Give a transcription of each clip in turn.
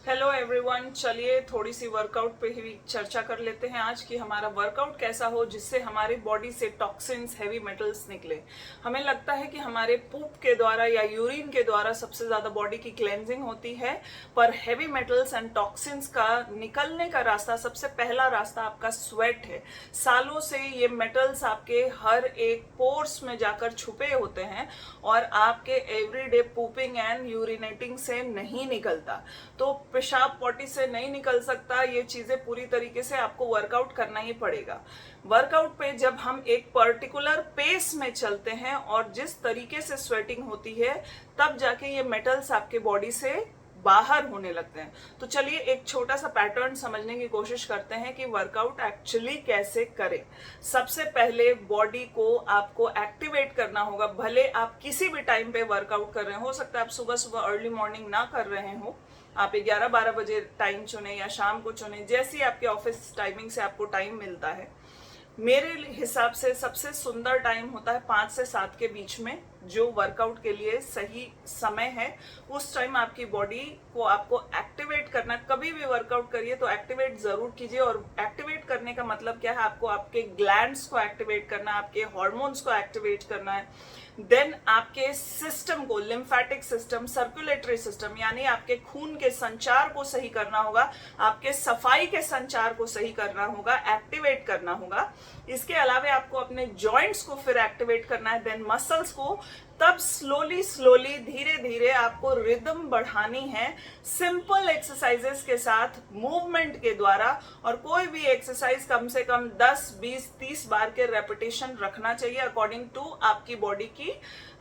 Hello everyone, चलिए थोड़ी सी workout पे ही चर्चा कर लेते हैं आज कि हमारा वर्कआउट कैसा हो जिससे हमारी बॉडी से टॉक्सिन्स, हैवी मेटल्स निकले। हमें लगता है कि हमारे पूप के द्वारा या यूरिन के द्वारा सबसे ज्यादा बॉडी की क्लेंजिंग होती है, पर हैवी मेटल्स एंड टॉक्सिन्स का निकलने का रास्ता, सबसे पहला रास्ता आपका स्वेट है। सालों से ये मेटल्स आपके हर एक पोर्स में जाकर छुपे होते हैं और आपके एवरीडे पूपिंग एंड यूरिनेटिंग से नहीं निकलता। तो पेशाब पॉटी से नहीं निकल सकता। ये चीजें पूरी तरीके से आपको वर्कआउट करना ही पड़ेगा। वर्कआउट पे जब हम एक पर्टिकुलर पेस में चलते हैं और जिस तरीके से स्वेटिंग होती है, तब जाके ये मेटल्स आपके बॉडी से बाहर होने लगते हैं। तो चलिए एक छोटा सा पैटर्न समझने की कोशिश करते हैं कि वर्कआउट एक्चुअली कैसे करें। सबसे पहले बॉडी को आपको एक्टिवेट करना होगा। भले आप किसी भी टाइम पे वर्कआउट कर रहे हो सकता है आप सुबह सुबह अर्ली मॉर्निंग ना कर रहे हो, आप 11-12 बजे टाइम चुने या शाम को चुने, जैसी आपके ऑफिस टाइमिंग से आपको टाइम मिलता है। मेरे हिसाब से सबसे सुंदर टाइम होता है 5 से 7 के बीच में, जो वर्कआउट के लिए सही समय है। उस टाइम आपकी बॉडी को आपको एक्टिवेट करना, कभी भी वर्कआउट करिए तो एक्टिवेट जरूर कीजिए। और एक्टिवेट करने का मतलब क्या है, आपको आपके ग्लैंड्स को एक्टिवेट करना है, आपके हार्मोन्स को एक्टिवेट करना है, देन आपके सिस्टम को, लिम्फेटिक सिस्टम, सर्कुलेटरी सिस्टम, यानी आपके खून के संचार को सही करना होगा, आपके सफाई के संचार को सही करना होगा, एक्टिवेट करना होगा। इसके अलावा आपको अपने जॉइंट्स को फिर एक्टिवेट करना है, देन मसल्स को। तब स्लोली स्लोली धीरे धीरे आपको रिदम बढ़ानी है सिंपल एक्सरसाइजेस के साथ, मूवमेंट के द्वारा। और कोई भी एक्सरसाइज कम से कम 10, 20, 30 बार के रेपिटेशन रखना चाहिए अकॉर्डिंग टू आपकी बॉडी की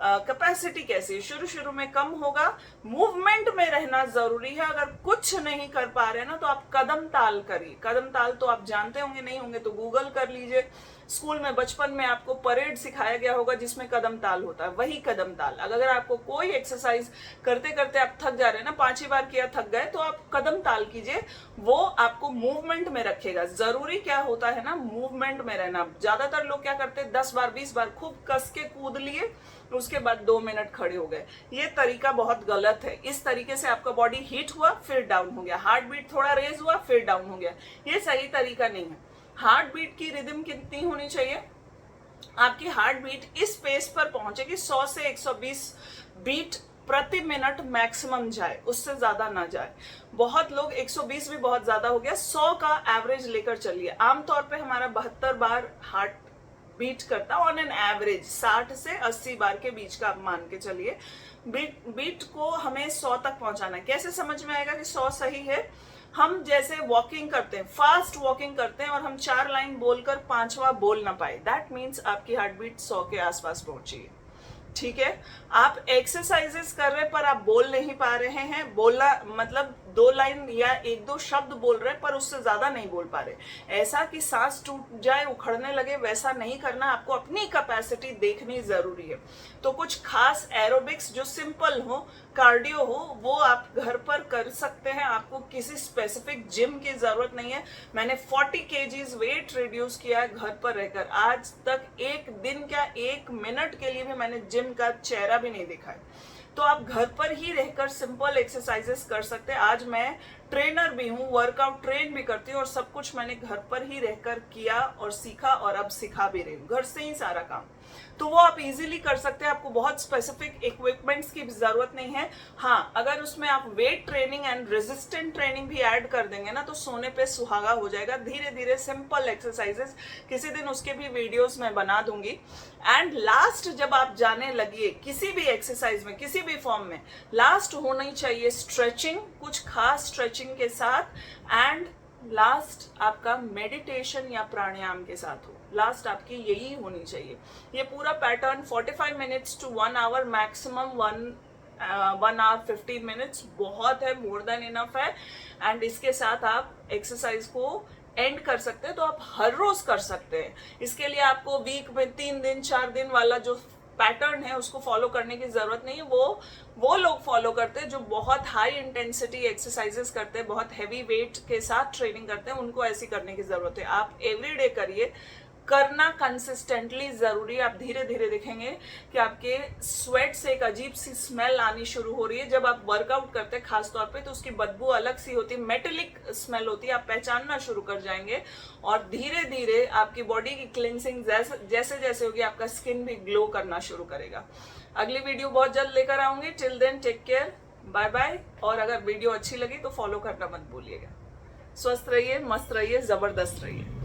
कैपेसिटी कैसी है। शुरू शुरू में कम होगा, मूवमेंट में रहना जरूरी है। अगर कुछ नहीं कर पा रहे ना तो आप कदम ताल करिए। कदम ताल तो आप जानते होंगे, नहीं होंगे तो गूगल कर लीजिए। स्कूल में बचपन में आपको परेड सिखाया गया होगा जिसमें कदम ताल होता है, वही कदम ताल। अगर आपको कोई एक्सरसाइज करते करते आप थक जा रहे हैं ना, 5 बार किया थक गए, तो आप कदम ताल कीजिए, वो आपको मूवमेंट में रखेगा। जरूरी क्या होता है ना, मूवमेंट में रहना। ज्यादातर लोग क्या करते हैं, 10 बार 20 बार खूब कस के कूद लिए, उसके बाद 2 मिनट खड़े हो गए। ये तरीका बहुत गलत है। इस तरीके से आपका बॉडी हीट हुआ फिर डाउन हो गया, हार्ट बीट थोड़ा रेज हुआ फिर डाउन हो गया, ये सही तरीका नहीं है। हार्ट बीट की रिदम कितनी होनी चाहिए, आपकी हार्ट बीट इस पेस पर पहुंचे कि 100 से 120 बीट प्रति मिनट मैक्सिमम जाए, उससे ज्यादा ना जाए। बहुत लोग 120 भी बहुत ज्यादा हो गया, 100 का एवरेज लेकर चलिए। आमतौर पे हमारा 72 बार हार्ट बीट करता ऑन एन एवरेज, 60 से 80 बार के बीच का आप मान के चलिए। बीट को हमें 100 तक पहुंचाना है। कैसे समझ में आएगा कि 100 सही है, हम जैसे वॉकिंग करते हैं, फास्ट वॉकिंग करते हैं और हम 4 लाइन बोलकर 5वां बोल ना पाए, दैट मीन्स आपकी हार्ट बीट 100 के आसपास पहुंची है। ठीक है, आप एक्सरसाइजेस कर रहे पर आप बोल नहीं पा रहे हैं, बोलना मतलब 2 लाइन या 1-2 शब्द बोल रहे पर उससे ज्यादा नहीं बोल पा रहे, ऐसा कि सांस टूट जाए, उखड़ने लगे, वैसा नहीं करना। आपको अपनी कैपेसिटी देखनी जरूरी है। तो कुछ खास एरोबिक्स जो सिंपल हो, कार्डियो हो, वो आप घर पर कर सकते हैं। आपको किसी स्पेसिफिक जिम की जरूरत नहीं है। मैंने 40 kgs वेट रिड्यूस किया है घर पर रहकर। आज तक एक दिन क्या, 1 मिनट के लिए भी मैंने जिम का चेहरा भी नहीं देखा है। तो आप घर पर ही रहकर सिंपल एक्सरसाइजेस कर सकते हैं। आज मैं ट्रेनर भी हूँ, वर्कआउट ट्रेन भी करती हूँ और सब कुछ मैंने घर पर ही रहकर किया और सीखा और अब सिखा भी रही हूँ, घर से ही सारा काम। तो वो आप इजीली कर सकते हैं, आपको बहुत स्पेसिफिक इक्विपमेंट्स की जरूरत नहीं है। हाँ, अगर उसमें आप weight training and resistant training भी ऐड कर देंगे ना तो सोने पे सुहागा हो जाएगा। धीरे धीरे सिंपल एक्सरसाइजेस, किसी दिन उसके भी वीडियोस मैं बना दूंगी। एंड लास्ट जब आप जाने लगिए किसी भी एक्सरसाइज में, किसी भी फॉर्म में, लास्ट होनी चाहिए स्ट्रेचिंग, कुछ खास स्ट्रेचिंग के साथ। एंड लास्ट आपका मेडिटेशन या प्राणायाम के साथ हो। लास्ट आपकी यही होनी चाहिए। ये पूरा pattern 45 minutes to 1 hour, maximum 1 hour 15 minutes बहुत है, मोर देन इनफ है। एंड इसके साथ आप एक्सरसाइज को एंड कर सकते हैं। तो आप हर रोज कर सकते हैं। इसके लिए आपको वीक में 3 दिन 4 दिन वाला जो पैटर्न है उसको फॉलो करने की जरूरत नहीं है। वो लोग फॉलो करते हैं जो बहुत हाई इंटेंसिटी एक्सरसाइजेस करते हैं, बहुत हैवी वेट के साथ ट्रेनिंग करते हैं, उनको ऐसी करने की जरूरत है। आप एवरीडे करिए, करना कंसिस्टेंटली जरूरी है। आप धीरे धीरे देखेंगे कि आपके स्वेट से एक अजीब सी स्मेल आनी शुरू हो रही है। जब आप वर्कआउट करते हैं खासतौर पे तो उसकी बदबू अलग सी होती है, मेटेलिक स्मेल होती है, आप पहचानना शुरू कर जाएंगे। और धीरे धीरे आपकी बॉडी की क्लिनसिंग जैसे जैसे होगी आपका स्किन भी ग्लो करना शुरू करेगा। अगली वीडियो बहुत जल्द लेकर आऊंगी। Till then take care, bye bye. और अगर वीडियो अच्छी लगी तो फॉलो करना मत भूलिएगा। स्वस्थ रहिए, मस्त रहिए, जबरदस्त रहिए।